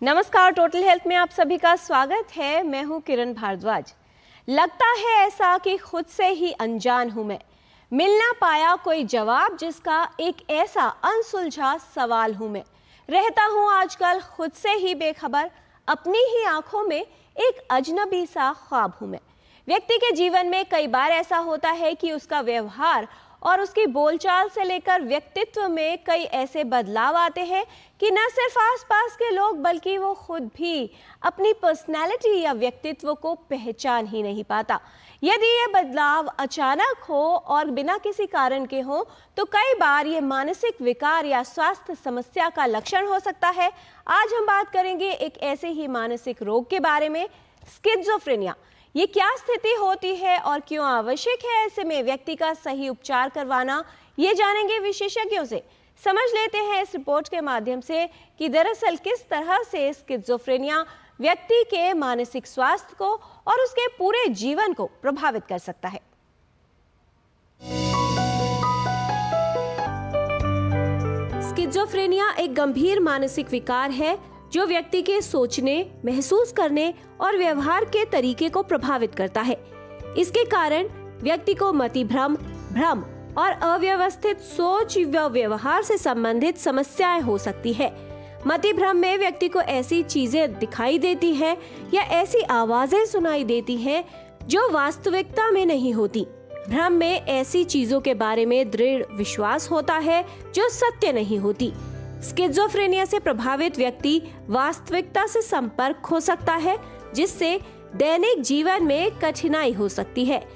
नमस्कार, total health में आप सभी का स्वागत है। मैं हूं किरण भारद्वाज। लगता है ऐसा कि खुद से ही अनजान हूं मैं, मिल ना पाया कोई जवाब जिसका एक ऐसा अनसुलझा सवाल हूं मैं। रहता हूं आजकल खुद से ही बेखबर, अपनी ही आंखों में एक अजनबी सा ख्वाब हूं मैं। व्यक्ति के जीवन में कई बार ऐसा होता है कि उसका व्यवहार और उसकी बोलचाल से लेकर व्यक्तित्व में कई ऐसे बदलाव आते हैं कि न सिर्फ आसपास के लोग बल्कि वो खुद भी अपनी पर्सनैलिटी या व्यक्तित्व को पहचान ही नहीं पाता। यदि ये बदलाव अचानक हो और बिना किसी कारण के हो तो कई बार ये मानसिक विकार या स्वास्थ्य समस्या का लक्षण हो सकता है। आज हम बात करेंगे एक ऐसे ही मानसिक रोग के बारे में, स्किज़ोफ्रेनिया। ये क्या स्थिति होती है और क्यों आवश्यक है ऐसे में व्यक्ति का सही उपचार करवाना, ये जानेंगे विशेषज्ञों से। समझ लेते हैं इस रिपोर्ट के माध्यम से कि दरअसल किस तरह से स्किज़ोफ्रेनिया व्यक्ति के मानसिक स्वास्थ्य को और उसके पूरे जीवन को प्रभावित कर सकता है। स्किज़ोफ्रेनिया एक गंभीर मानसिक विकार है जो व्यक्ति के सोचने, महसूस करने और व्यवहार के तरीके को प्रभावित करता है। इसके कारण व्यक्ति को मतिभ्रम, भ्रम और अव्यवस्थित सोच व व्यवहार से संबंधित समस्याएं हो सकती है। मतिभ्रम में व्यक्ति को ऐसी चीजें दिखाई देती है या ऐसी आवाजें सुनाई देती हैं जो वास्तविकता में नहीं होती। भ्रम में ऐसी चीजों के बारे में दृढ़ विश्वास होता है जो सत्य नहीं होती। स्किज़ोफ्रेनिया से प्रभावित व्यक्ति वास्तविकता से संपर्क खो सकता है, जिससे दैनिक जीवन में कठिनाई हो सकती है।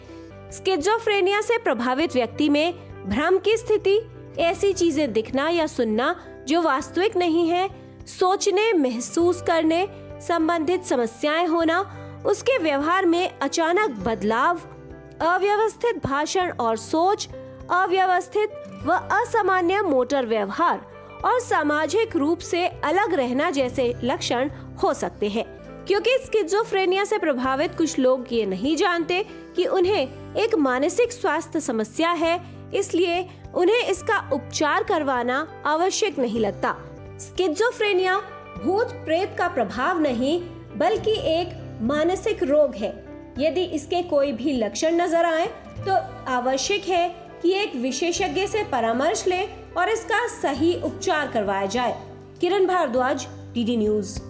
स्किज़ोफ्रेनिया से प्रभावित व्यक्ति में भ्रम की स्थिति, ऐसी चीजें दिखना या सुनना जो वास्तविक नहीं है, सोचने, महसूस करने संबंधित समस्याएं होना, उसके व्यवहार में अचानक बदलाव, अव्यवस्थित भाषण और सोच, अव्यवस्थित व असामान्य मोटर व्यवहार और सामाजिक रूप से अलग रहना जैसे लक्षण हो सकते हैं। क्योंकि स्किज़ोफ्रेनिया से प्रभावित कुछ लोग ये नहीं जानते कि उन्हें एक मानसिक स्वास्थ्य समस्या है, इसलिए उन्हें इसका उपचार करवाना आवश्यक नहीं लगता। स्किज़ोफ्रेनिया भूत प्रेत का प्रभाव नहीं बल्कि एक मानसिक रोग है। यदि इसके कोई भी लक्षण नजर आए तो आवश्यक है कि एक विशेषज्ञ से परामर्श लें और इसका सही उपचार करवाया जाए। किरण भारद्वाज, डीडी न्यूज।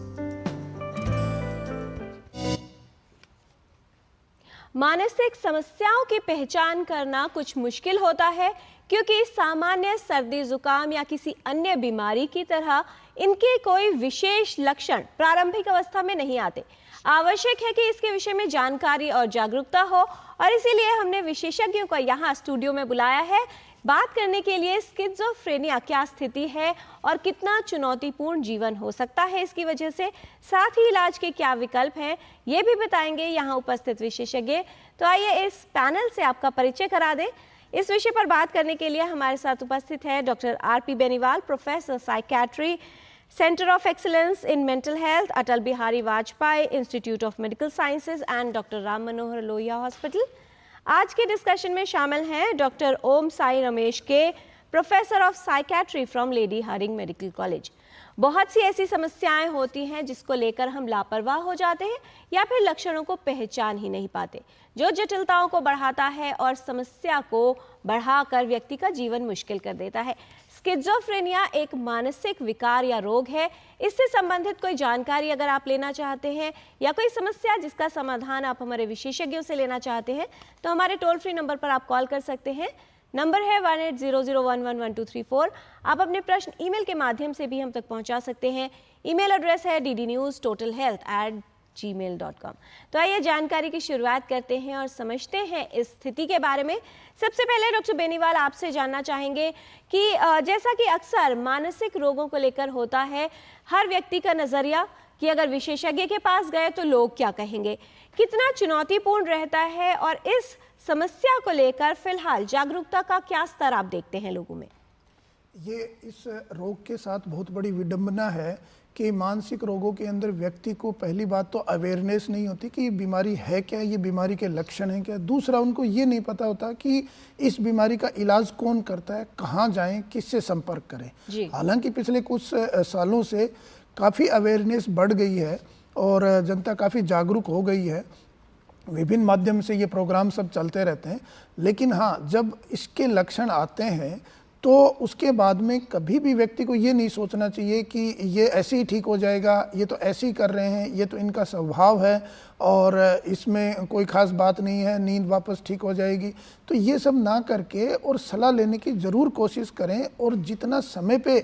मानसिक समस्याओं की पहचान करना कुछ मुश्किल होता है क्योंकि सामान्य सर्दी, जुकाम या किसी अन्य बीमारी की तरह इनके कोई विशेष लक्षण प्रारंभिक अवस्था में नहीं आते। आवश्यक है कि इसके विषय में जानकारी और जागरूकता हो और इसीलिए हमने विशेषज्ञों को यहाँ स्टूडियो में बुलाया है बात करने के लिए स्किज़ोफ्रेनिया क्या स्थिति है और कितना चुनौतीपूर्ण जीवन हो सकता है इसकी वजह से, साथ ही इलाज के क्या विकल्प हैं ये भी बताएंगे यहाँ उपस्थित विशेषज्ञ। तो आइए इस पैनल से आपका परिचय करा दें। इस विषय पर बात करने के लिए हमारे साथ उपस्थित है doctor RP. Beniwal, professor psychiatry, centre of excellence in mental health, Atal Bihari Vajpayee institute of medical sciences and doctor Ram Manohar Lohia hospital. आज के डिस्कशन में शामिल हैं डॉक्टर ओम साई रमेश के, professor of psychiatry from Lady Hardinge medical college. बहुत सी ऐसी समस्याएं होती हैं जिसको लेकर हम लापरवाह हो जाते हैं या फिर लक्षणों को पहचान ही नहीं पाते, जो जटिलताओं को बढ़ाता है और समस्या को बढ़ाकर व्यक्ति का जीवन मुश्किल कर देता है। स्किज़ोफ्रेनिया एक मानसिक विकार या रोग है। इससे संबंधित कोई जानकारी अगर आप लेना चाहते हैं या कोई समस्या जिसका समाधान आप हमारे विशेषज्ञों से लेना चाहते हैं तो हमारे टोल फ्री नंबर पर आप कॉल कर सकते हैं। नंबर है 1800111234। आप अपने प्रश्न ईमेल के माध्यम से भी हम तक पहुंचा सकते हैं। ईमेल एड्रेस है ddnewstotalhealth@gmail.com। तो आइए जानकारी की शुरुआत करते हैं और समझते हैं इस स्थिति के बारे में। सबसे पहले डॉक्टर बेनीवाल, आपसे जानना चाहेंगे कि जैसा कि अक्सर मानसिक रोगों को लेकर होता है, हर व्यक्ति का नजरिया कि अगर विशेषज्ञ के पास गए तो लोग क्या कहेंगे, कितना चुनौतीपूर्ण रहता है और इस समस्या को लेकर फिलहाल जागरूकता का क्या स्तर आप देखते हैं लोगों में? ये इस रोग के साथ बहुत बड़ी विडंबना है कि मानसिक रोगों के अंदर व्यक्ति को पहली बात तो अवेयरनेस नहीं होती कि ये बीमारी है क्या, ये बीमारी के लक्षण हैं क्या। दूसरा, उनको ये नहीं पता होता कि इस बीमारी का इलाज कौन करता है, कहाँ जाएं, किससे संपर्क करें। हालांकि पिछले कुछ सालों से काफ़ी अवेयरनेस बढ़ गई है और जनता काफ़ी जागरूक हो गई है। विभिन्न माध्यम से ये प्रोग्राम सब चलते रहते हैं। लेकिन हाँ, जब इसके लक्षण आते हैं तो उसके बाद में कभी भी व्यक्ति को ये नहीं सोचना चाहिए कि ये ऐसे ही ठीक हो जाएगा, ये तो ऐसे ही कर रहे हैं, ये तो इनका स्वभाव है और इसमें कोई ख़ास बात नहीं है, नींद वापस ठीक हो जाएगी। तो ये सब ना करके और सलाह लेने की ज़रूर कोशिश करें और जितना समय पे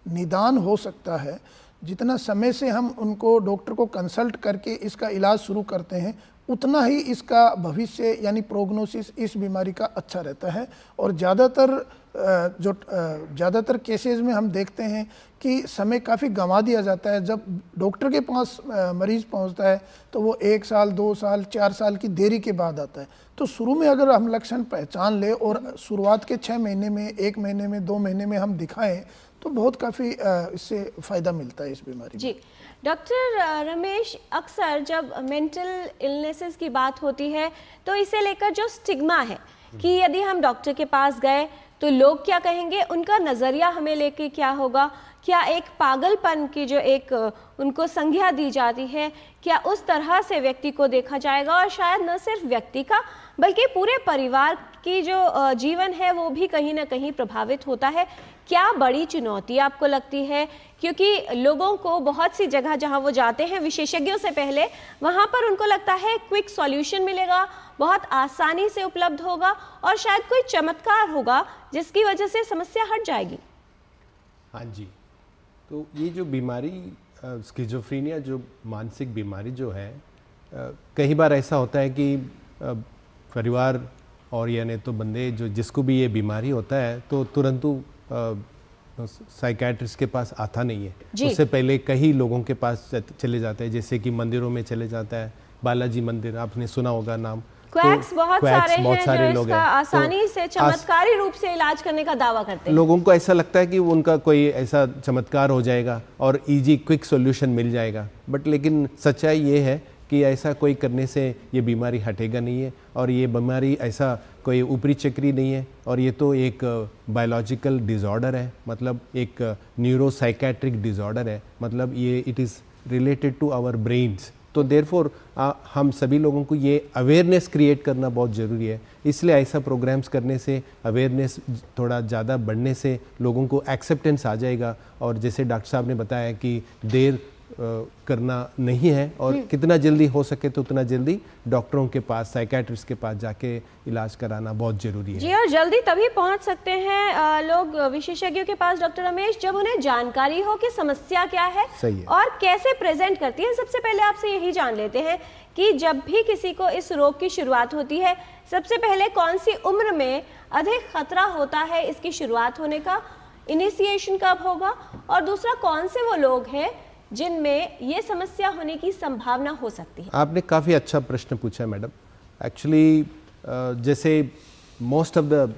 निदान हो सकता है, जितना समय से हम उनको डॉक्टर को कंसल्ट करके इसका इलाज शुरू करते हैं, उतना ही इसका भविष्य यानी प्रोग्नोसिस इस बीमारी का अच्छा रहता है। और ज़्यादातर केसेस में हम देखते हैं कि समय काफ़ी गंवा दिया जाता है। जब डॉक्टर के पास मरीज़ पहुंचता है तो वो 1 साल, 2 साल, 4 साल की देरी के बाद आता है। तो शुरू में अगर हम लक्षण पहचान ले और शुरुआत के 6 महीने में, 1 महीने में, 2 महीने में हम दिखाएं तो बहुत काफ़ी इससे फ़ायदा मिलता है इस बीमारी जी। डॉक्टर रमेश, अक्सर जब मेंटल इलनेसेस की बात होती है तो इसे लेकर जो स्टिग्मा है कि यदि हम डॉक्टर के पास गए तो लोग क्या कहेंगे, उनका नज़रिया हमें लेके क्या होगा, क्या एक पागलपन की जो एक उनको संज्ञा दी जाती है, क्या उस तरह से व्यक्ति को देखा जाएगा और शायद न सिर्फ व्यक्ति का बल्कि पूरे परिवार की जो जीवन है वो भी कहीं ना कहीं प्रभावित होता है। क्या बड़ी चुनौती आपको लगती है? क्योंकि लोगों को बहुत सी जगह जहां वो जाते हैं विशेषज्ञों से पहले, वहां पर उनको लगता है क्विक सॉल्यूशन मिलेगा, बहुत आसानी से उपलब्ध होगा और शायद कोई चमत्कार होगा जिसकी वजह से समस्या हट जाएगी। हाँ जी, तो ये जो बीमारी स्किज़ोफ्रेनिया जो मानसिक बीमारी जो है, कई बार ऐसा होता है कि परिवार और यानी तो बंदे जो जिसको भी ये बीमारी होता है तो तुरंत साइकेट्रिस्ट के पास आता नहीं है। उससे पहले कई लोगों के पास चले जाते हैं, जैसे कि मंदिरों में चले जाता है, बालाजी मंदिर आपने सुना होगा नाम। क्वैक्स बहुत सारे लोग हैं जो आसानी तो से चमत्कारी रूप से इलाज करने का दावा करते हैं। लोगों को ऐसा लगता है कि उनका कोई ऐसा चमत्कार हो जाएगा और इजी क्विक सॉल्यूशन मिल जाएगा, बट लेकिन सच्चाई ये है कि ऐसा कोई करने से ये बीमारी हटेगा नहीं है। और ये बीमारी ऐसा कोई ऊपरी चक्री नहीं है, और ये तो एक बायोलॉजिकल डिज़ॉर्डर है, मतलब एक न्यूरोसाइकेट्रिक डिज़ॉर्डर है, मतलब ये it is related to our brains. तो देयरफॉर हम सभी लोगों को ये अवेयरनेस क्रिएट करना बहुत ज़रूरी है। इसलिए ऐसा प्रोग्राम्स करने से अवेयरनेस थोड़ा ज़्यादा बढ़ने से लोगों को एक्सेप्टेंस आ जाएगा। और जैसे डॉक्टर साहब ने बताया कि देर करना नहीं है और कितना जल्दी हो सके तो उतना जल्दी डॉक्टरों के पास, साइकेट्रिस्ट के पास जाके इलाज कराना बहुत ज़रूरी है। जी, और जल्दी तभी पहुंच सकते हैं लोग विशेषज्ञों के पास डॉक्टर रमेश, जब उन्हें जानकारी हो कि समस्या क्या है, सही है, और कैसे प्रेजेंट करती है। सबसे पहले आपसे यही जान लेते हैं कि जब भी किसी को इस रोग की शुरुआत होती है, सबसे पहले कौन सी उम्र में अधिक खतरा होता है इसकी शुरुआत होने का, इनिशिएशन कब होगा, और दूसरा कौन से वो लोग हैं जिनमें ये समस्या होने की संभावना हो सकती है? आपने काफ़ी अच्छा प्रश्न पूछा है मैडम। एक्चुअली जैसे मोस्ट ऑफ द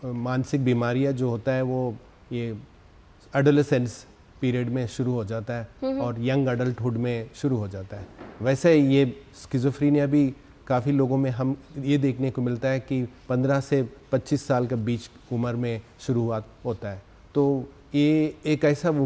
मानसिक बीमारियां जो होता है वो ये एडोलेसेंस पीरियड में शुरू हो जाता है और यंग अडल्टहुड में शुरू हो जाता है। वैसे ये स्किज़ोफ्रेनिया भी काफ़ी लोगों में हम ये देखने को मिलता है कि 15 से 25 साल के बीच उम्र में शुरुआत होता है। तो ये एक ऐसा वो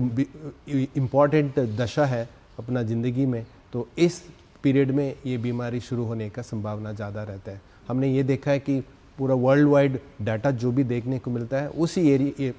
इम्पॉर्टेंट दशा है अपना ज़िंदगी में, तो इस पीरियड में ये बीमारी शुरू होने का संभावना ज़्यादा रहता है। हमने ये देखा है कि पूरा वर्ल्ड वाइड डाटा जो भी देखने को मिलता है उसी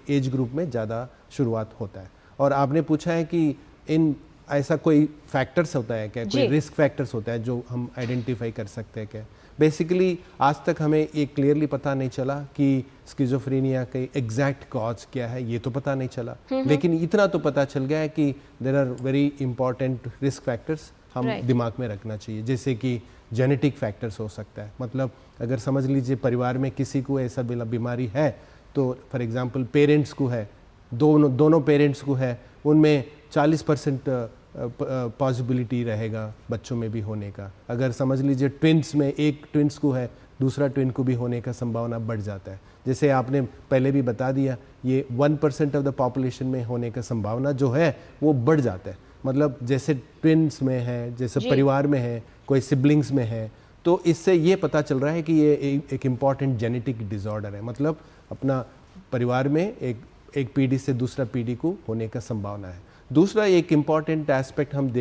एज ग्रुप में ज़्यादा शुरुआत होता है। और आपने पूछा है कि इन ऐसा कोई फैक्टर्स होता है क्या, कोई रिस्क फैक्टर्स होता है जो हम आइडेंटिफाई कर सकते हैं क्या? बेसिकली आज तक हमें ये क्लियरली पता नहीं चला कि स्किज़ोफ्रेनिया के एग्जैक्ट कॉज क्या है, ये तो पता नहीं चला, लेकिन इतना तो पता चल गया है कि there are very important risk factors हम दिमाग में रखना चाहिए। जैसे कि जेनेटिक फैक्टर्स हो सकता है, मतलब अगर समझ लीजिए परिवार में किसी को ऐसा बीमारी है, तो फॉर एग्जांपल पेरेंट्स को है, दोनों पेरेंट्स को है, उनमें 40% पॉसिबिलिटी रहेगा बच्चों में भी होने का। अगर समझ लीजिए ट्विंस में एक ट्विंस को है, दूसरा ट्विन को भी होने का संभावना बढ़ जाता है। जैसे आपने पहले भी बता दिया, ये 1% ऑफ द पॉपुलेशन में होने का संभावना जो है वो बढ़ जाता है। मतलब जैसे ट्विन्स में है, जैसे परिवार में है, कोई सिबलिंग्स में है, तो इससे ये पता चल रहा है कि ये एक इम्पॉर्टेंट जेनेटिक डिसऑर्डर है, मतलब अपना परिवार में एक पीढ़ी से दूसरा पीढ़ी को होने का संभावना है। दूसरा एक इम्पॉर्टेंट एस्पेक्ट हम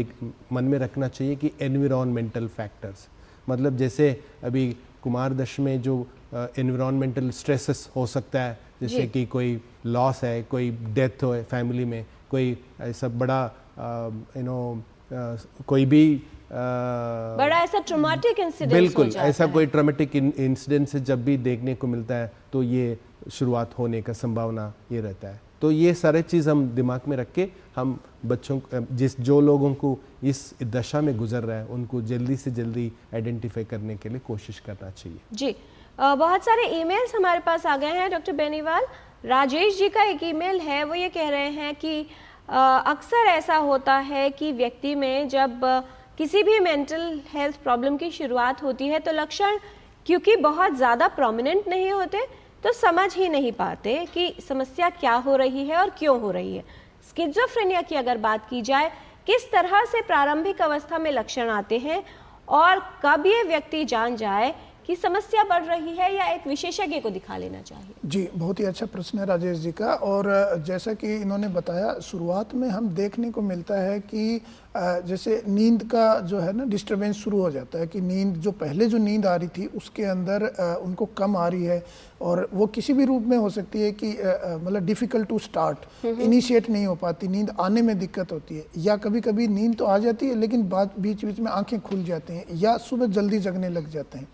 मन में रखना चाहिए कि एनवायरमेंटल फैक्टर्स, मतलब जैसे अभी कुमारदश में जो एनवायरमेंटल स्ट्रेसेस हो सकता है, जैसे कि कोई लॉस है, कोई डेथ हो फैमिली में, कोई ऐसा बड़ा कोई भी बड़ा ऐसा ट्रॉमेटिक इंसिडेंट, बिल्कुल ऐसा कोई ट्रॉमेटिक इंसिडेंट से जब भी देखने को मिलता है तो ये शुरुआत होने का संभावना ये रहता है। तो ये सारे चीज़ हम दिमाग में रख के हम बच्चों जो लोगों को इस दशा में गुजर रहा है उनको जल्दी से जल्दी आइडेंटिफाई करने के लिए कोशिश करना चाहिए। जी, बहुत सारे ईमेल्स हमारे पास आ गए हैं डॉक्टर बेनीवाल। राजेश जी का एक ईमेल है, वो ये कह रहे हैं कि अक्सर ऐसा होता है कि व्यक्ति में जब किसी भी मेंटल हेल्थ प्रॉब्लम की शुरुआत होती है तो लक्षण क्योंकि बहुत ज़्यादा प्रोमिनेंट नहीं होते तो समझ ही नहीं पाते कि समस्या क्या हो रही है और क्यों हो रही है। स्किज़ोफ्रेनिया की अगर बात की जाए, किस तरह से प्रारंभिक अवस्था में लक्षण आते हैं और कब ये व्यक्ति जान जाए कि समस्या बढ़ रही है या एक विशेषज्ञ को दिखा लेना चाहिए? जी, बहुत ही अच्छा प्रश्न है राजेश जी का। और जैसा कि इन्होंने बताया, शुरुआत में हम देखने को मिलता है कि जैसे नींद का जो है ना डिस्टर्बेंस शुरू हो जाता है कि नींद जो पहले जो नींद आ रही थी उसके अंदर उनको कम आ रही है, और वो किसी भी रूप में हो सकती है कि मतलब डिफ़िकल्ट टू स्टार्ट, इनिशिएट नहीं हो पाती, नींद आने में दिक्कत होती है, या कभी कभी नींद तो आ जाती है लेकिन बीच बीच में आंखें खुल जाती हैं, या सुबह जल्दी जगने लग जाते हैं।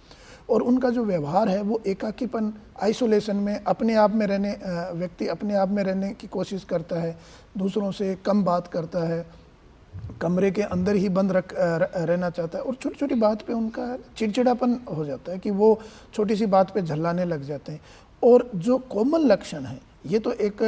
और उनका जो व्यवहार है वो एकाकीपन, आइसोलेशन में, अपने आप में रहने, व्यक्ति अपने आप में रहने की कोशिश करता है, दूसरों से कम बात करता है, कमरे के अंदर ही बंद रहना चाहता है, और छोटी छोटी बात पे उनका चिड़चिड़ापन हो जाता है कि वो छोटी सी बात पे झल्लाने लग जाते हैं। और जो कॉमन लक्षण है, ये तो एक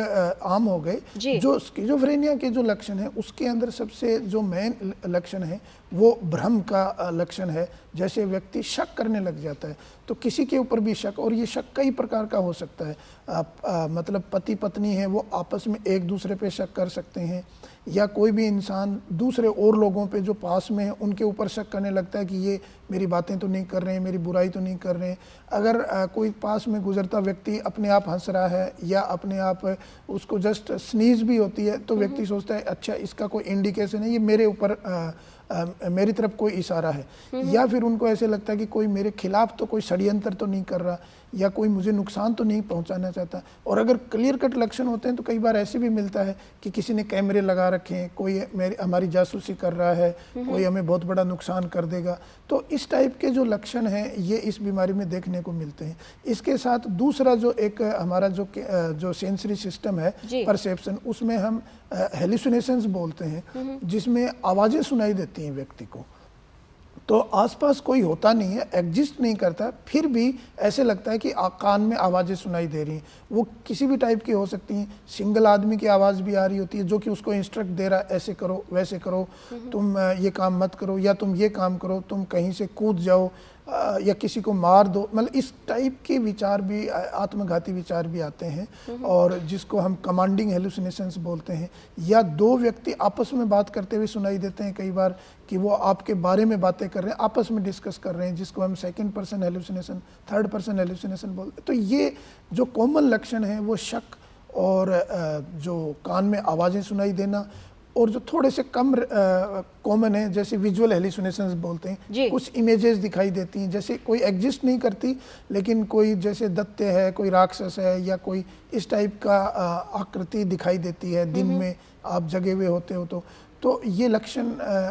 आम हो गए, जो स्किज़ोफ्रेनिया के जो लक्षण है उसके अंदर सबसे जो मेन लक्षण है वो भ्रम का लक्षण है। जैसे व्यक्ति शक करने लग जाता है, तो किसी के ऊपर भी शक, और ये शक कई प्रकार का हो सकता है। मतलब पति पत्नी है वो आपस में एक दूसरे पे शक कर सकते हैं, या कोई भी इंसान दूसरे और लोगों पे जो पास में है उनके ऊपर शक करने लगता है कि ये मेरी बातें तो नहीं कर रहे हैं, मेरी बुराई तो नहीं कर रहे हैं। अगर कोई पास में गुजरता व्यक्ति अपने आप हंस रहा है या अपने आप उसको जस्ट स्नीज भी होती है तो व्यक्ति सोचता है अच्छा इसका कोई इंडिकेशन है, ये मेरे ऊपर मेरी तरफ कोई इशारा है, या फिर उनको ऐसे लगता है कि कोई मेरे खिलाफ तो कोई षड्यंत्र तो नहीं कर रहा, या कोई मुझे नुकसान तो नहीं पहुंचाना चाहता। और अगर क्लियर कट लक्षण होते हैं तो कई बार ऐसे भी मिलता है कि किसी ने कैमरे लगा रखे हैं, कोई हमारी जासूसी कर रहा है, कोई हमें बहुत बड़ा नुकसान कर देगा। तो इस टाइप के जो लक्षण हैं ये इस बीमारी में देखने को मिलते हैं। इसके साथ दूसरा जो एक हमारा जो सेंसरी सिस्टम है, परसेप्शन, उसमें हम हेलुसिनेशंस बोलते हैं, जिसमें आवाज़ें सुनाई देती हैं व्यक्ति को। तो आसपास कोई होता नहीं है, एग्जिस्ट नहीं करता, फिर भी ऐसे लगता है कि कान में आवाज़ें सुनाई दे रही हैं। वो किसी भी टाइप की हो सकती हैं, सिंगल आदमी की आवाज़ भी आ रही होती है जो कि उसको इंस्ट्रक्ट दे रहा है, ऐसे करो वैसे करो, तुम ये काम मत करो, या तुम ये काम करो, तुम कहीं से कूद जाओ, या किसी को मार दो। मतलब इस टाइप के विचार भी, आत्मघाती विचार भी आते हैं, और जिसको हम कमांडिंग हेलुसिनेशंस बोलते हैं। या दो व्यक्ति आपस में बात करते हुए सुनाई देते हैं कई बार कि वो आपके बारे में बातें कर रहे हैं, आपस में डिस्कस कर रहे हैं, जिसको हम second person hallucination, third person hallucination बोलते हैं। तो ये जो कॉमन लक्षण है वो शक, और जो कान में आवाज़ें सुनाई देना, और जो थोड़े से कम कॉमन है जैसे विजुअल हेलुसिनेशंस बोलते हैं, कुछ इमेजेस दिखाई देती हैं, जैसे कोई एग्जिस्ट नहीं करती लेकिन कोई जैसे दैत्य है, कोई राक्षस है, या कोई इस टाइप का आकृति दिखाई देती है दिन में आप जगे हुए होते हो तो ये लक्षण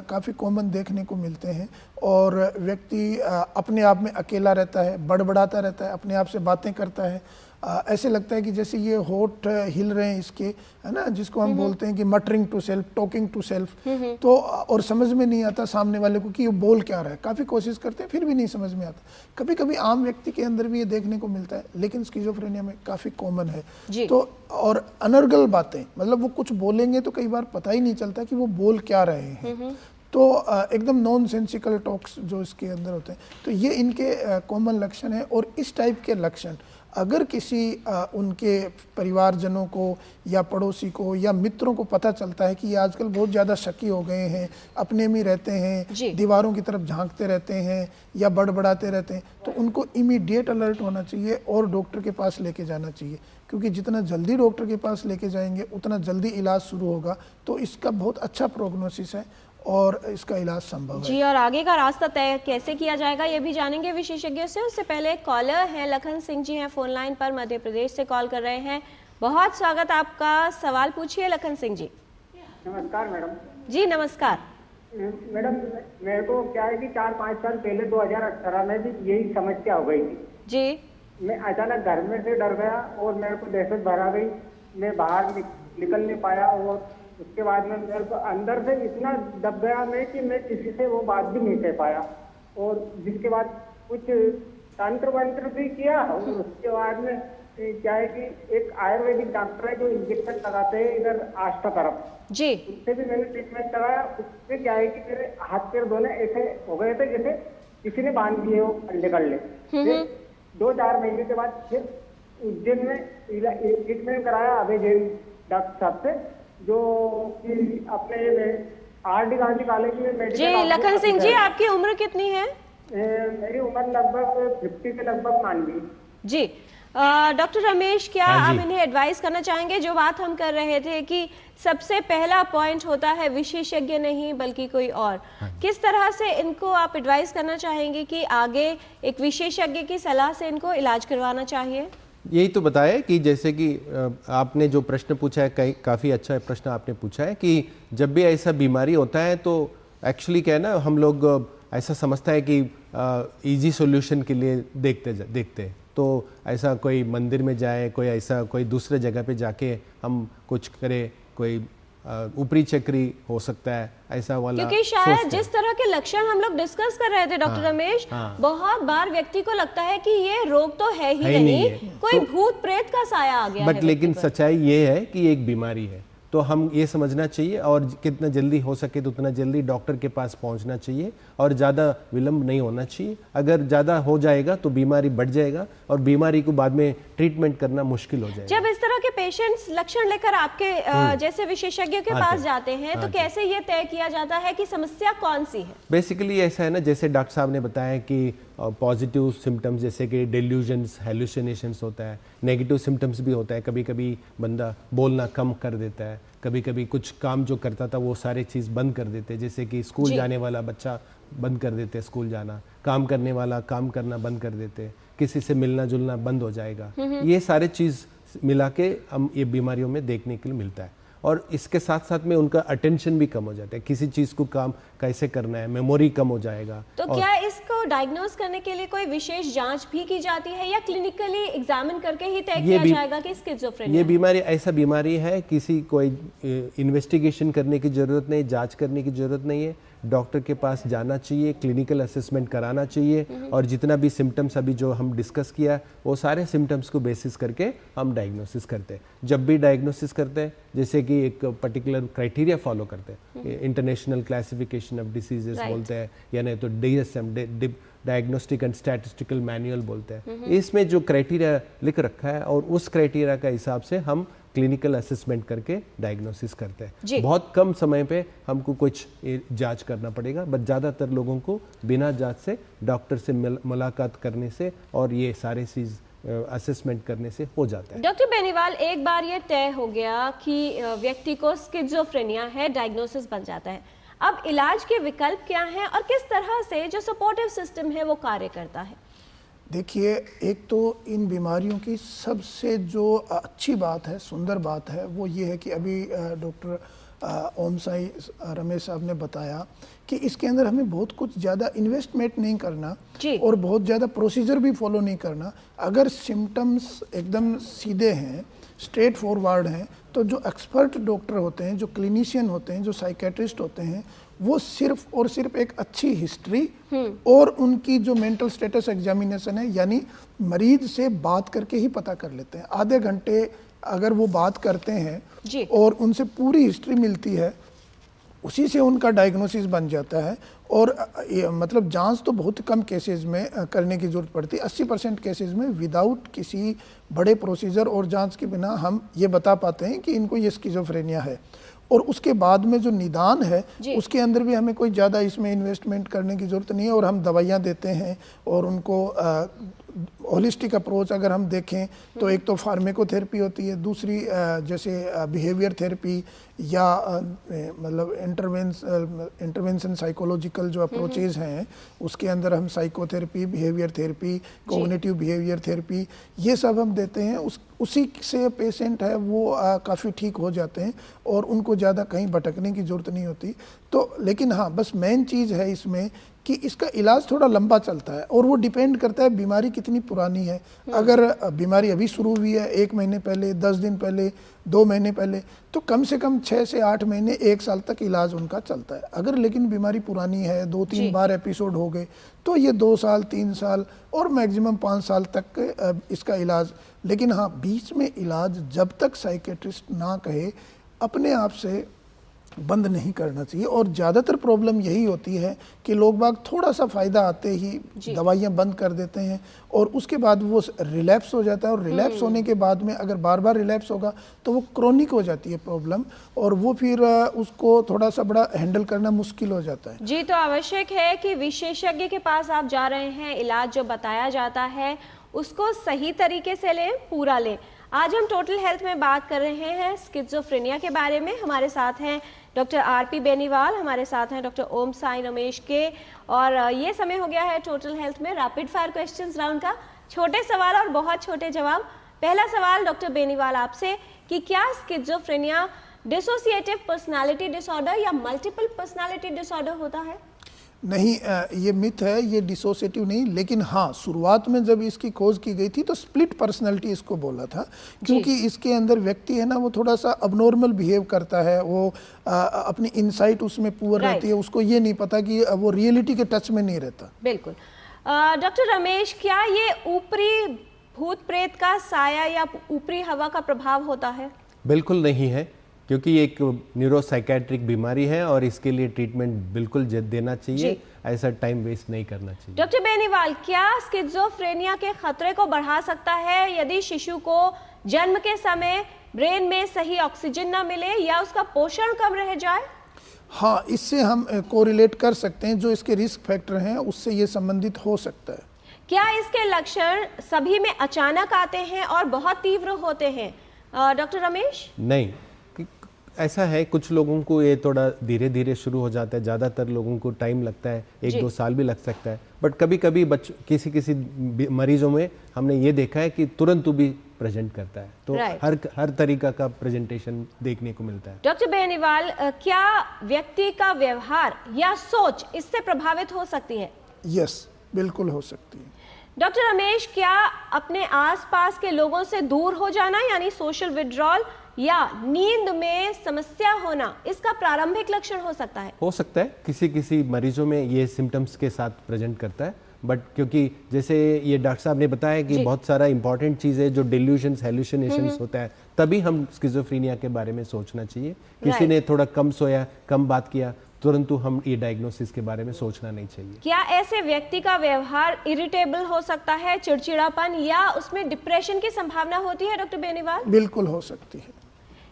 काफ़ी कॉमन देखने को मिलते हैं। और व्यक्ति अपने आप में अकेला रहता है, बड़बड़ाता रहता है, अपने आप से बातें करता है, ऐसे लगता है कि जैसे ये होठ हिल रहे हैं इसके, है ना, जिसको हम बोलते हैं कि muttering to self, talking to self. तो और समझ में नहीं आता सामने वाले को कि ये बोल क्या रहा है, काफ़ी कोशिश करते हैं फिर भी नहीं समझ में आता। कभी कभी आम व्यक्ति के अंदर भी ये देखने को मिलता है, लेकिन स्किज़ोफ्रेनिया में काफ़ी कॉमन है। तो और अनर्गल बातें, मतलब वो कुछ बोलेंगे तो कई बार पता ही नहीं चलता कि वो बोल क्या रहे हैं। तो एकदम नॉन सेंसिकल टॉक्स जो इसके अंदर होते हैं, तो ये इनके कॉमन लक्षण है। और इस टाइप के लक्षण अगर किसी उनके परिवारजनों को या पड़ोसी को या मित्रों को पता चलता है कि ये आजकल बहुत ज़्यादा शकी हो गए हैं, अपने में रहते हैं, दीवारों की तरफ झांकते रहते हैं या बड़बड़ाते रहते हैं, तो उनको इमीडिएट अलर्ट होना चाहिए और डॉक्टर के पास लेके जाना चाहिए, क्योंकि जितना जल्दी डॉक्टर के पास लेके जाएंगे उतना जल्दी इलाज शुरू होगा। तो इसका बहुत अच्छा प्रोग्नोसिस है और इसका इलाज संभव है। जी, और आगे का रास्ता तय कैसे किया जाएगा ये भी जानेंगे विशेषज्ञों से। उससे पहले कॉलर हैं लखन सिंह जी हैं फोन लाइन पर, मध्य प्रदेश से कॉल कर रहे हैं। बहुत स्वागत आपका, सवाल पूछिए लखन सिंह जी। नमस्कार मैडम। जी नमस्कार। मैडम मेरे को क्या है कि 4-5 साल पहले 2018 में भी यही समस्या हो गई थी जी। मैं अचानक घर में से डर गया और मेरे को दहशत भरा गई, मैं बाहर निकल नहीं पाया और उसके बाद में मेरे को अंदर से इतना दब गया मैं कि मैं किसी से वो बात भी नहीं कह पाया। और जिसके बाद कुछ तंत्र वंत्र भी किया और उसके बाद में क्या है कि एक आयुर्वेदिक डॉक्टर है जो इंजेक्शन लगाते हैं इधर आष्टा तरफ जी, उससे भी मैंने ट्रीटमेंट कराया। उससे क्या है कि मेरे हाथ पैर दोनों ऐसे हो गए थे जैसे किसी ने बांध दिए हो अंडे कल्ले। 2-4 महीने के बाद फिर उज्जैन में ट्रीटमेंट कराया अभय जैन डॉक्टर साहब से, जो कि अपने आर.डी. गांधी कॉलेज में मेडिकल। जी लखन सिंह जी, आपकी उम्र कितनी है? मेरी उम्र लगभग 50 के लगभग मान ली। जी, डॉक्टर रमेश, क्या आप इन्हें एडवाइस करना चाहेंगे? जो बात हम कर रहे थे कि सबसे पहला पॉइंट होता है विशेषज्ञ नहीं बल्कि कोई और, किस तरह से इनको आप एडवाइस करना चाहेंगे कि आगे एक विशेषज्ञ की सलाह से इनको इलाज करवाना चाहिए? यही तो बताया कि जैसे कि आपने जो प्रश्न पूछा है, काफ़ी अच्छा प्रश्न आपने पूछा है कि जब भी ऐसा बीमारी होता है तो एक्चुअली क्या है ना, हम लोग ऐसा समझता है कि इजी सॉल्यूशन के लिए देखते हैं, तो ऐसा कोई मंदिर में जाए, कोई ऐसा कोई दूसरे जगह पे जाके हम कुछ करें, कोई ऊपरी चक्री हो सकता है ऐसा वाला, क्योंकि शायद जिस तरह के लक्षण हम लोग डिस्कस कर रहे थे डॉक्टर रमेश, बहुत बार व्यक्ति को लगता है कि ये रोग तो है ही नहीं, कोई भूत प्रेत का साया आ गया है। बट लेकिन सच्चाई ये है कि एक बीमारी है, तो हम ये समझना चाहिए और कितना जल्दी हो सके तो उतना जल्दी डॉक्टर के पास पहुंचना चाहिए और ज़्यादा विलंब नहीं होना चाहिए। अगर ज़्यादा हो जाएगा तो बीमारी बढ़ जाएगा और बीमारी को बाद में ट्रीटमेंट करना मुश्किल हो जाएगा। जब इस तरह के पेशेंट्स लक्षण लेकर आपके जैसे विशेषज्ञ के पास जाते हैं तो कैसे ये तय किया जाता है कि समस्या कौन सी है? बेसिकली ऐसा है ना, जैसे डॉक्टर साहब ने बताया कि पॉजिटिव सिम्टम्स जैसे कि डेल्यूजन्स, हेलुसिनेशंस होता है, नेगेटिव सिम्टम्स भी होता है, कभी कभी बंदा बोलना कम कर देता है, कभी कभी कुछ काम जो करता था वो सारे चीज़ बंद कर देते हैं, जैसे कि स्कूल जाने वाला बच्चा बंद कर देते हैं स्कूल जाना, काम करने वाला काम करना बंद कर देते हैं, किसी से मिलना जुलना बंद हो जाएगा। ये सारे चीज़ मिला के हम ये बीमारियों में देखने के लिए मिलता है। और इसके साथ साथ में उनका अटेंशन भी कम हो जाता है, किसी चीज़ को काम कैसे करना है, मेमोरी कम हो जाएगा। तो क्या इसको डायग्नोस करने के लिए कोई विशेष जांच भी की जाती है या क्लिनिकली एग्जामिन करके ही तय किया जाएगा कि स्किज़ोफ्रेनिया? ये बीमारी ऐसा बीमारी है, किसी कोई इन्वेस्टिगेशन करने की ज़रूरत नहीं, जांच करने की ज़रूरत नहीं है, डॉक्टर के पास जाना चाहिए, क्लिनिकल असेसमेंट कराना चाहिए और जितना भी सिम्टम्स अभी जो हम डिस्कस किया वो सारे सिम्टम्स को बेसिस करके हम डायग्नोसिस करते हैं। जब भी डायग्नोसिस करते हैं जैसे कि एक पर्टिकुलर क्राइटेरिया फॉलो करते हैं, इंटरनेशनल क्लासिफिकेशन ऑफ डिसीजेस बोलते हैं या नहीं तो DSM, diagnostic and statistical manual बोलते हैं। इसमें जो क्राइटेरिया लिख रखा है और उस क्राइटेरिया का हिसाब से हम क्लिनिकल असेसमेंट करके डायग्नोसिस करते हैं। बहुत कम समय पे हमको कुछ जांच करना पड़ेगा, बट ज़्यादातर लोगों को बिना जांच से डॉक्टर से मुलाकात करने से और ये सारे चीज़ असेसमेंट करने से हो जाता है। डॉक्टर बेनीवाल, एक बार ये तय हो गया कि व्यक्ति को स्किज़ोफ्रेनिया है, डायग्नोसिस बन जाता है, अब इलाज के विकल्प क्या हैं और किस तरह से जो सपोर्टिव सिस्टम है वो कार्य करता है? देखिए, एक तो इन बीमारियों की सबसे जो अच्छी बात है, सुंदर बात है, वो ये है कि अभी डॉक्टर ओम साई रमेश साहब ने बताया कि इसके अंदर हमें बहुत कुछ ज़्यादा इन्वेस्टमेंट नहीं करना और बहुत ज़्यादा प्रोसीजर भी फॉलो नहीं करना। अगर सिम्टम्स एकदम सीधे हैं, स्ट्रेट फॉरवर्ड हैं, तो जो एक्सपर्ट डॉक्टर होते हैं, जो क्लिनिशियन होते हैं, जो साइकेट्रिस्ट होते हैं, वो सिर्फ और सिर्फ एक अच्छी हिस्ट्री और उनकी जो मेंटल स्टेटस एग्जामिनेशन है, यानी मरीज से बात करके ही पता कर लेते हैं। आधे घंटे अगर वो बात करते हैं और उनसे पूरी हिस्ट्री मिलती है उसी से उनका डायग्नोसिस बन जाता है। और मतलब जांच तो बहुत कम केसेस में करने की ज़रूरत पड़ती है। 80% केसेस में विदाउट किसी बड़े प्रोसीजर और जांच के बिना हम ये बता पाते हैं कि इनको ये स्किज़ोफ्रेनिया है। और उसके बाद में जो निदान है उसके अंदर भी हमें कोई ज़्यादा इसमें इन्वेस्टमेंट करने की ज़रूरत नहीं है। और हम दवाइयाँ देते हैं और उनको होलिस्टिक अप्रोच अगर हम देखें तो एक तो फार्मेकोथेरेपी होती है, दूसरी जैसे बिहेवियर थेरेपी या मतलब इंटरवेंशन साइकोलॉजिकल जो अप्रोचेज हैं उसके अंदर हम psychotherapy, behaviour therapy, cognitive behaviour therapy ये सब हम देते हैं। उसी से पेशेंट है वो काफ़ी ठीक हो जाते हैं और उनको ज़्यादा कहीं भटकने की ज़रूरत नहीं होती। तो लेकिन हाँ, बस मेन चीज़ है इसमें कि इसका इलाज थोड़ा लंबा चलता है और वो डिपेंड करता है बीमारी कितनी पुरानी है। अगर बीमारी अभी शुरू हुई है 1 महीने पहले, 10 दिन पहले, 2 महीने पहले, तो कम से कम 6 से 8 महीने 1 साल तक इलाज उनका चलता है। अगर लेकिन बीमारी पुरानी है, 2-3 बार एपिसोड हो गए, तो ये 2 साल, 3 साल और मैक्सिमम 5 साल तक इसका इलाज। लेकिन हाँ, बीच में इलाज जब तक साइकेट्रिस्ट ना कहे अपने आप से बंद नहीं करना चाहिए। और ज़्यादातर प्रॉब्लम यही होती है कि लोग बाग थोड़ा सा फ़ायदा आते ही दवाइयाँ बंद कर देते हैं और उसके बाद वो रिलैप्स हो जाता है। और रिलैप्स होने के बाद में अगर बार बार रिलैप्स होगा तो वो क्रोनिक हो जाती है प्रॉब्लम और वो फिर उसको थोड़ा सा बड़ा हैंडल करना मुश्किल हो जाता है। जी, तो आवश्यक है कि विशेषज्ञ के पास आप जा रहे हैं, इलाज जो बताया जाता है उसको सही तरीके से लें, पूरा लें। आज हम टोटल हेल्थ में बात कर रहे हैं स्किज़ोफ्रेनिया के बारे में। हमारे साथ हैं डॉक्टर आरपी बेनीवाल, हमारे साथ हैं डॉक्टर ओम साई रमेश के। और ये समय हो गया है टोटल हेल्थ में रैपिड फायर क्वेश्चंस राउंड का। छोटे सवाल और बहुत छोटे जवाब। पहला सवाल डॉक्टर बेनीवाल आपसे कि क्या स्किज़ोफ्रेनिया डिसोसिएटिव पर्सनालिटी डिसऑर्डर या मल्टीपल पर्सनालिटी डिसऑर्डर होता है? नहीं, ये मिथ है, ये डिसोसिएटिव नहीं। लेकिन हाँ, शुरुआत में जब इसकी खोज की गई थी तो स्प्लिट पर्सनालिटी इसको बोला था, क्योंकि इसके अंदर व्यक्ति है ना वो थोड़ा सा अबनॉर्मल बिहेव करता है, वो अपनी इनसाइट उसमें पुअर रहती है, उसको ये नहीं पता कि वो रियलिटी के टच में नहीं रहता। बिल्कुल। डॉक्टर रमेश, क्या ये ऊपरी भूत प्रेत का साया या ऊपरी हवा का प्रभाव होता है? बिल्कुल नहीं है, क्योंकि ये एक न्यूरोसाइकेट्रिक बीमारी है और इसके लिए ट्रीटमेंट बिल्कुल देना चाहिए। ऐसा टाइम वेस्ट नहीं करना चाहिए। डॉक्टर बेनीवाल, क्या स्किज़ोफ्रेनिया के खतरे को बढ़ा सकता है यदि शिशु को जन्म के समय ब्रेन में सही ऑक्सीजन न मिले या उसका पोषण कम रह जाए? हाँ, इससे हम कोरिलेट कर सकते हैं। जो इसके रिस्क फैक्टर हैं उससे ये संबंधित हो सकता है। क्या इसके लक्षण सभी में अचानक आते हैं और बहुत तीव्र होते हैं? डॉक्टर रमेश? नहीं, ऐसा है, कुछ लोगों को ये थोड़ा धीरे धीरे शुरू हो जाता है, ज़्यादातर लोगों को टाइम लगता है, 1-2 साल भी लग सकता है। बट कभी कभी किसी मरीजों में हमने ये देखा है कि तुरंत भी प्रेजेंट करता है। तो हर तरीका का प्रेजेंटेशन देखने को मिलता है। डॉक्टर बेनीवाल, क्या व्यक्ति का व्यवहार या सोच इससे प्रभावित हो सकती है? यस, बिल्कुल हो सकती है। डॉक्टर रमेश, क्या अपने आसपास के लोगों से दूर हो जाना यानी सोशल विड्रॉल या नींद में समस्या होना इसका प्रारंभिक लक्षण हो सकता है? हो सकता है, किसी मरीजों में ये सिम्टम्स के साथ प्रेजेंट करता है। बट क्योंकि जैसे ये डॉक्टर साहब ने बताया कि बहुत सारा इंपॉर्टेंट चीज़ है जो डिल्यूशंस, हेलुसिनेशंस होता है, तभी हम स्किज़ोफ्रेनिया के बारे में सोचना चाहिए। किसी ने थोड़ा कम सोया, कम बात किया, तुरंत हम ये डायग्नोसिस के बारे में सोचना नहीं चाहिए। क्या ऐसे व्यक्ति का व्यवहार इरिटेबल हो सकता है, चिड़चिड़ापन, या उसमें डिप्रेशन की संभावना होती है? डॉक्टर बेनीवाल? बिल्कुल हो सकती है।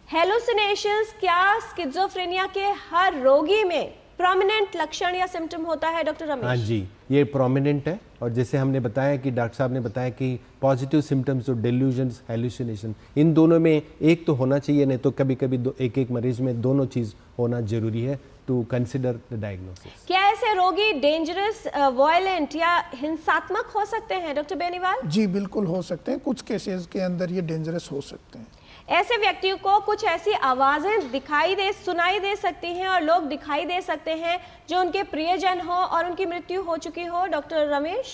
हेलुसिनेशंस क्या स्किज़ोफ्रेनिया के हर रोगी में प्रोमिनेंट लक्षण या सिम्टम होता है? डॉक्टर रमेश? हाँ जी, ये प्रोमिनेंट है। और जैसे हमने बताया कि डॉक्टर साहब ने बताया कि पॉजिटिव सिम्टम्स जो डिल्यूजन्स, हेलुसिनेशन, इन दोनों में एक तो होना चाहिए, नहीं तो कभी कभी एक मरीज में दोनों चीज़ होना जरूरी है टू कंसिडर द डायग्नोसिस। क्या ऐसे रोगी डेंजरस, वायलेंट या हिंसात्मक हो सकते हैं? डॉक्टर बेनीवाल? जी, बिल्कुल हो सकते हैं। कुछ केसेस के अंदर ये डेंजरस हो सकते हैं। ऐसे व्यक्तियों को कुछ ऐसी आवाजें सुनाई दे सकती हैं और लोग दिखाई दे सकते हैं जो उनके प्रियजन हो और उनकी मृत्यु हो चुकी हो? डॉक्टर रमेश?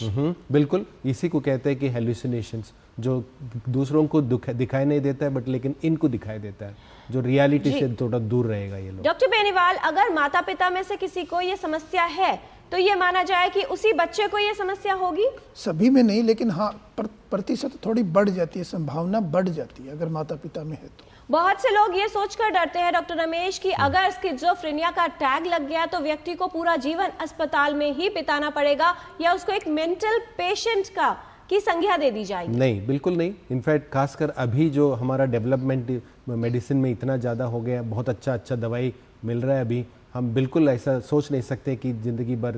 बिल्कुल, इसी को कहते हैं कि हेलुसिनेशंस, जो दूसरों को दिखाई नहीं देता है बट लेकिन इनको दिखाई देता है, जो रियलिटी से थोड़ा दूर रहेगा ये लोग। डॉक्टर बेनीवाल, अगर माता पिता में से किसी को ये समस्या है तो ये माना जाए कि उसी बच्चे को ये समस्या होगी? सभी में नहीं, लेकिन हाँ प्रतिशत थोड़ी बढ़ जाती है, संभावना बढ़ जाती है अगर माता पिता में है तो। बहुत से लोग ये सोचकर डरते हैं डॉक्टर रमेश कि अगर स्किज़ोफ्रेनिया का टैग लग गया तो व्यक्ति को पूरा जीवन अस्पताल में ही बिताना पड़ेगा या उसको एक मेंटल पेशेंट की संज्ञा दे दी जाएगी। नहीं, बिल्कुल नहीं। इनफैक्ट खासकर अभी जो हमारा डेवलपमेंट मेडिसिन में इतना ज़्यादा हो गया, बहुत अच्छा दवाई मिल रहा है, अभी हम बिल्कुल ऐसा सोच नहीं सकते कि ज़िंदगी भर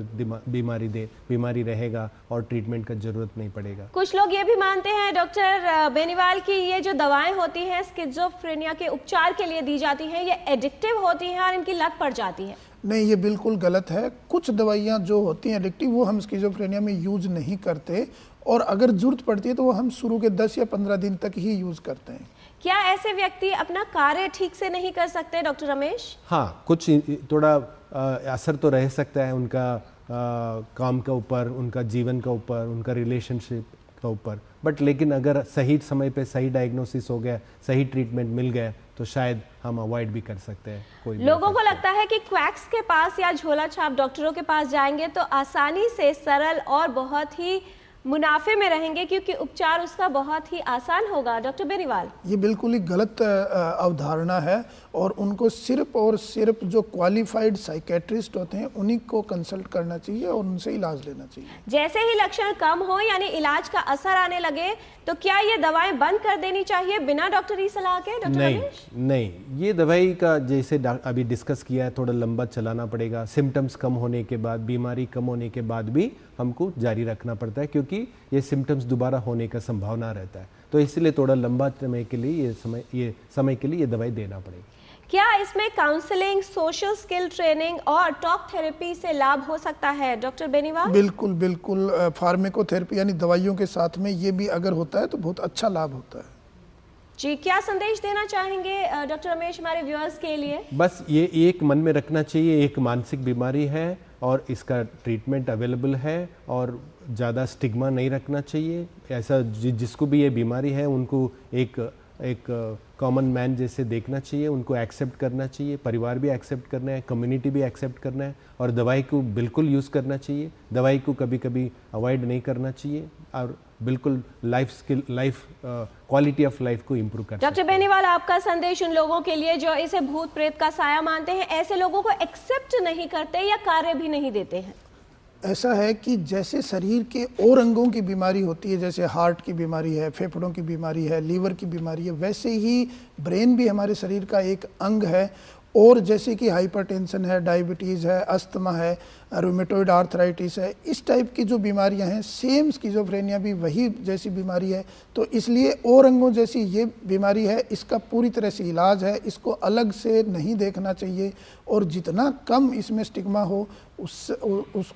बीमारी रहेगा और ट्रीटमेंट का ज़रूरत नहीं पड़ेगा। कुछ लोग ये भी मानते हैं डॉक्टर बेनीवाल की ये जो दवाएं होती हैं स्किज़ोफ्रेनिया के उपचार के लिए दी जाती हैं, ये एडिक्टिव होती हैं और इनकी लत पड़ जाती है। नहीं, ये बिल्कुल गलत है। कुछ दवाइयाँ जो होती हैं एडिक्टिव वो हम स्किज़ोफ्रेनिया में यूज़ नहीं करते, और अगर ज़रूरत पड़ती है तो वो हम शुरू के 10 या 15 दिन तक ही यूज़ करते हैं। क्या ऐसे व्यक्ति अपना कार्य ठीक से नहीं कर सकते डॉक्टर रमेश? हाँ, कुछ थोड़ा असर तो रह सकता है उनका काम के ऊपर, उनका जीवन के ऊपर, उनका रिलेशनशिप के ऊपर, बट लेकिन अगर सही समय पे सही डायग्नोसिस हो गया, सही ट्रीटमेंट मिल गया तो शायद हम अवॉइड भी कर सकते हैं। कोई लोगों को लगता है कि क्वैक्स के पास या झोला छाप डॉक्टरों के पास जाएंगे तो आसानी से सरल और बहुत ही मुनाफे में रहेंगे क्योंकि उपचार उसका बहुत ही आसान होगा। डॉक्टर बेनीवाल, ये बिल्कुल ही गलत अवधारणा है, और उनको सिर्फ और सिर्फ जो क्वालिफाइड साइकेट्रिस्ट होते हैं उन्हीं को कंसल्ट करना चाहिए और उनसे इलाज लेना चाहिए। जैसे ही लक्षण कम हो यानी इलाज का असर आने लगे तो क्या ये दवाएं बंद कर देनी चाहिए बिना डॉक्टरी सलाह के? डॉक्टर रमेश, नहीं, ये दवाई का जैसे अभी डिस्कस किया है थोड़ा लंबा चलाना पड़ेगा। सिम्टम्स कम होने के बाद, बीमारी कम होने के बाद भी हमको जारी रखना पड़ता है क्योंकि ये सिम्टम्स दोबारा होने का संभावना रहता है, तो इसलिए थोड़ा लंबा समय के लिए ये दवाई देना पड़ेगी। क्या इसमें काउंसलिंग, सोशल स्किल ट्रेनिंग और टॉक थेरेपी से लाभ हो सकता है डॉक्टर बेनीवाल? बिल्कुल। फार्मेकोथेरेपी यानी दवाइयों के साथ में ये भी अगर होता है तो बहुत अच्छा लाभ होता है। जी, क्या संदेश देना चाहेंगे डॉक्टर रमेश हमारे व्यूअर्स के लिए? बस ये एक मन में रखना चाहिए, एक मानसिक बीमारी है और इसका ट्रीटमेंट अवेलेबल है और ज़्यादा स्टिग्मा नहीं रखना चाहिए। ऐसा जिसको भी ये बीमारी है उनको एक कॉमन मैन जैसे देखना चाहिए, उनको एक्सेप्ट करना चाहिए, परिवार भी एक्सेप्ट करना है, कम्युनिटी भी एक्सेप्ट करना है और दवाई को बिल्कुल यूज़ करना चाहिए। दवाई को कभी कभी अवॉइड नहीं करना चाहिए और बिल्कुल लाइफ क्वालिटी ऑफ लाइफ को इम्प्रूव करना। डॉक्टर बेनीवाल, आपका संदेश उन लोगों के लिए जो इसे भूत प्रेत का साया मानते हैं, ऐसे लोगों को एक्सेप्ट नहीं करते या कार्य भी नहीं देते हैं? ऐसा है कि जैसे शरीर के और अंगों की बीमारी होती है, जैसे हार्ट की बीमारी है, फेफड़ों की बीमारी है, लीवर की बीमारी है, वैसे ही ब्रेन भी हमारे शरीर का एक अंग है। और जैसे कि हाइपरटेंशन है, डायबिटीज़ है, अस्थमा है, रूमेटॉइड आर्थराइटिस है, इस टाइप की जो बीमारियां हैं, सेम स्किज़ोफ्रेनिया भी वही जैसी बीमारी है। तो इसलिए और अंगों जैसी ये बीमारी है, इसका पूरी तरह से इलाज है, इसको अलग से नहीं देखना चाहिए और जितना कम इसमें स्टिग्मा हो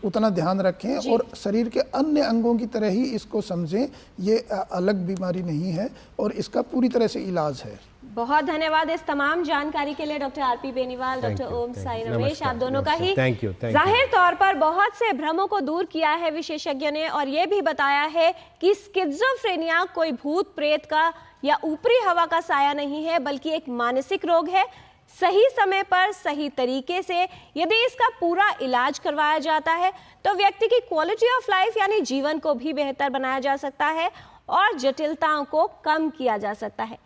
उतना ध्यान रखें और शरीर के अन्य अंगों की तरह ही इसको समझें। ये अलग बीमारी नहीं है और इसका पूरी तरह से इलाज है। बहुत धन्यवाद इस तमाम जानकारी के लिए डॉक्टर आरपी बेनीवाल, डॉक्टर ओम साई रमेश, आप दोनों का ही जाहिर तौर पर बहुत से भ्रमों को दूर किया है विशेषज्ञ ने और ये भी बताया है कि स्किज़ोफ्रेनिया कोई भूत प्रेत का या ऊपरी हवा का साया नहीं है बल्कि एक मानसिक रोग है। सही समय पर सही तरीके से यदि इसका पूरा इलाज करवाया जाता है तो व्यक्ति की क्वालिटी ऑफ लाइफ यानी जीवन को भी बेहतर बनाया जा सकता है और जटिलताओं को कम किया जा सकता है।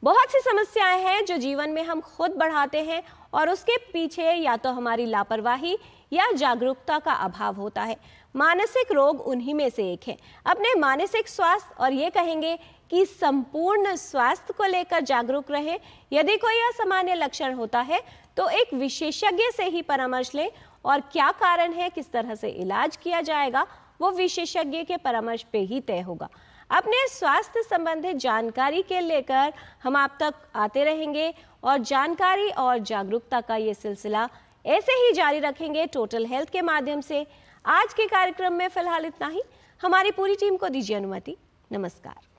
बहुत सी समस्याएं हैं जो जीवन में हम खुद बढ़ाते हैं और उसके पीछे या तो हमारी लापरवाही या जागरूकता का अभाव होता है। मानसिक रोग उन्हीं में से एक है। अपने मानसिक स्वास्थ्य और ये कहेंगे कि संपूर्ण स्वास्थ्य को लेकर जागरूक रहे। यदि कोई असामान्य लक्षण होता है तो एक विशेषज्ञ से ही परामर्श लें और क्या कारण है, किस तरह से इलाज किया जाएगा, वो विशेषज्ञ के परामर्श पे ही तय होगा। अपने स्वास्थ्य संबंधित जानकारी के लेकर हम आप तक आते रहेंगे और जानकारी और जागरूकता का ये सिलसिला ऐसे ही जारी रखेंगे टोटल हेल्थ के माध्यम से। आज के कार्यक्रम में फिलहाल इतना ही। हमारी पूरी टीम को दीजिए अनुमति। नमस्कार।